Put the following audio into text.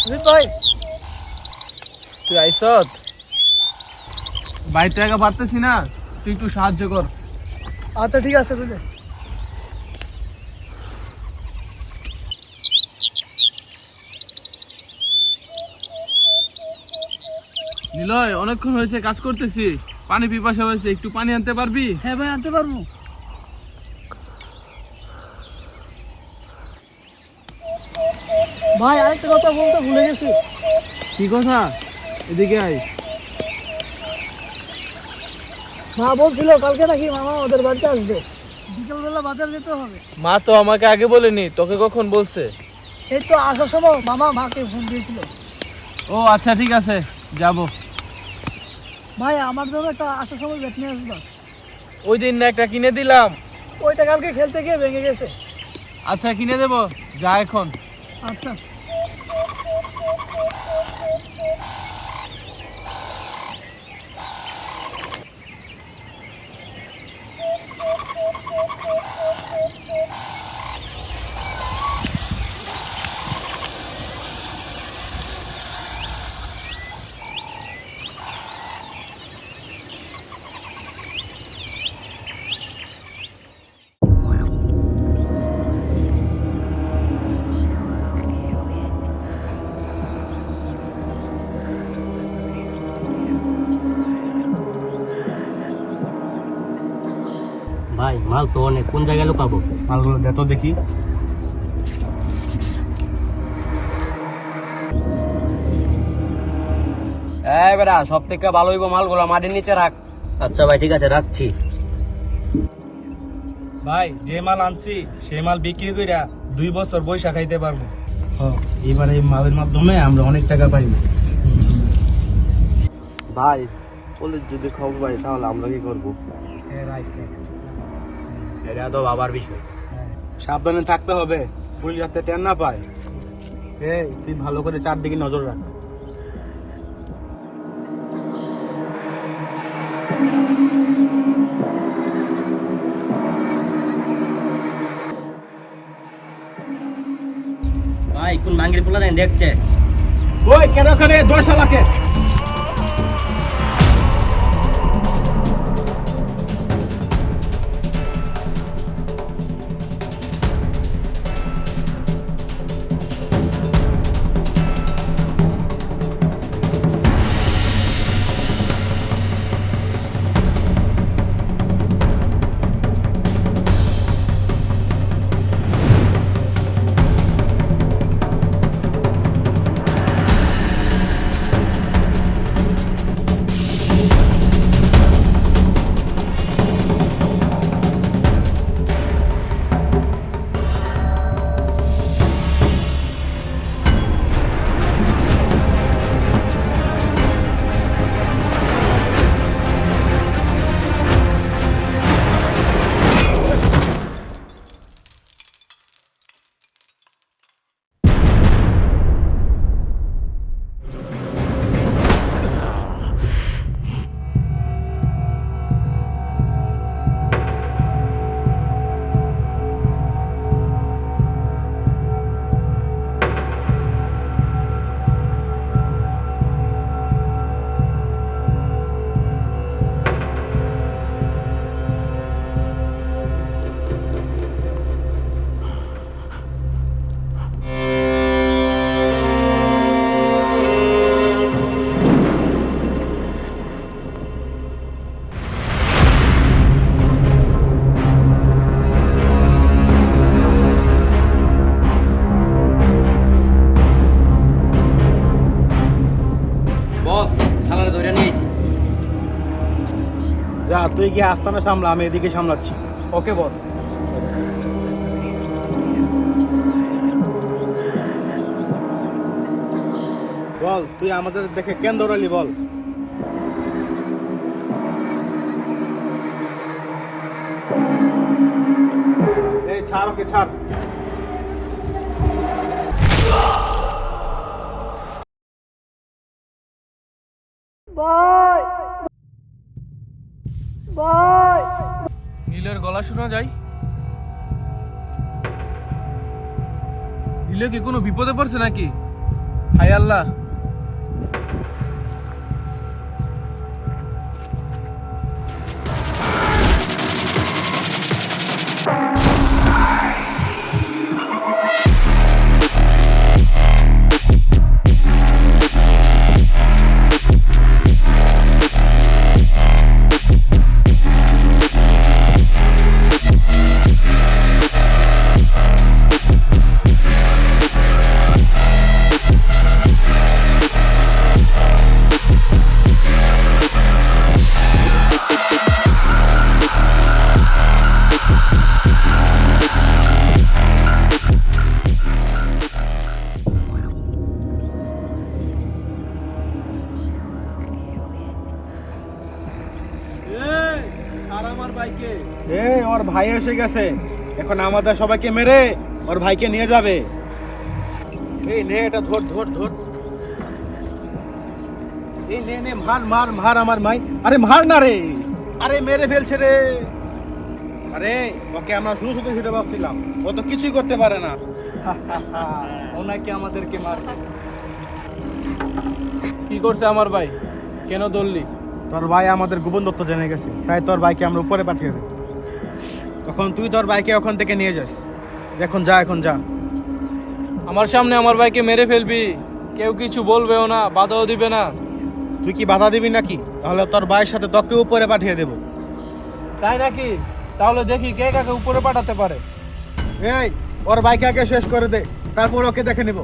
ভাই তুই আইসত বাইরে টাকা পারতেছি না, তুই একটু সাহায্য কর। আচ্ছা ঠিক আছে বুঝলে। নিলয়, অনেকক্ষণ হয়েছে কাজ করতেছি, পানি পিপাসা হয়েছে, একটু পানি আনতে পারবি? হ্যাঁ ভাই আনতে পারবো। ভাই আরেকটা কথা বলতে ভুলে গেছি। কি কথা? এদিকে আয়। মা বলছিল কালকে নাকি মামা ওদের বাড়িতে আসবে, বিকেলবেলা বাজার যেতে হবে। মা তো আমাকে আগে বলেনি, তোকে কখন বলছে? এই তো আসার সময় মামা মাকে ফোন দিয়েছিল। ও আচ্ছা ঠিক আছে, যাব। ভাই আমার জন্য একটা আসার সময় ব্যাট নিয়ে আসবা। ওই দিন না একটা কিনে দিলাম। ওইটা কালকে খেলতে গিয়ে ভেঙে গেছে। আচ্ছা কিনে দেবো, যা এখন। আচ্ছা ভাই মাল তো অনেক, কোন জায়গায় লুকাবো? মালগুলো দে তো দেখি। বেটা, সব থেকে ভালো হইব মালগুলো মাটির নিচে রাখ। আচ্ছা ভাই ঠিক আছে, রাখছি। ভাই যে মাল আনছি সেই মাল বিক্রি কইরা 2 বছর পয়সা খাইতে পারবো। এবার এই মালের মাধ্যমে আমরা অনেক টাকা পাইব। ভাই পুলিশ যদি খবর পাই তাহলে আমরা কি করবো? এটা তো বাবার বিষয়। সাবধানে থাকতে হবে, পুলিশ যাতে টের না পায়। তুই ভালো করে চারদিকে নজর রাখ। ভাই কোন মাঙ্গির পোলা দেন দেখছে। ওই কেন ওখানে 10 লাখে? বস শালারে ধরে নিয়েছি। যা তুই গিয়ে আস্তানা সামলা, আমি এদিকে সামলাচ্ছি। ওকে বস। বল তুই আমাদের দেখে কেন দৌড়ালি বল। এই ছাড় ওকে, ছাড়। ভাই ভাই নীলের গলা শোনা যায়। নীলে কি কোনো বিপদে পড়ছে নাকি? হায় আল্লাহ। ওর ভাই এসে গেছে, এখন আমাদের সবাইকে মেরে ওর ভাইকে নিয়ে যাবে। এই নে, এটা ধর ধর ধর, এই নে নে, মার মার মার আমার ভাই। আরে মার না রে, আরে মেরে ফেলছে রে। আরে ওকে আমরা শুধু শুধু সেটা ভাবছিলাম, ও তো কিছুই করতে পারে না। ও নাকি আমাদেরকে মারবে। কি করছে আমার ভাই? কেন ধরলি? তোর ভাই আমাদের গোপন তথ্য জেনে গেছে, তাই তোর ভাইকে আমরা উপরে পাঠিয়ে দেব। তখন তুই তোর ভাইকে ওখান থেকে নিয়ে যাস। এখন যা, এখন যা। আমার সামনে আমার ভাইকে মেরে ফেলবি, কেউ কিছু বলবেও না, বাধাও দিবে না। তুই কি বাধা দিবি নাকি? তাহলে তোর ভাইয়ের সাথে তোকে উপরে পাঠিয়ে দেব। তাই নাকি? তাহলে দেখি কে কাকে উপরে পাঠাতে পারে। এই ওর ভাইকে আগে শেষ করে দে, তারপর ওকে দেখে নেব।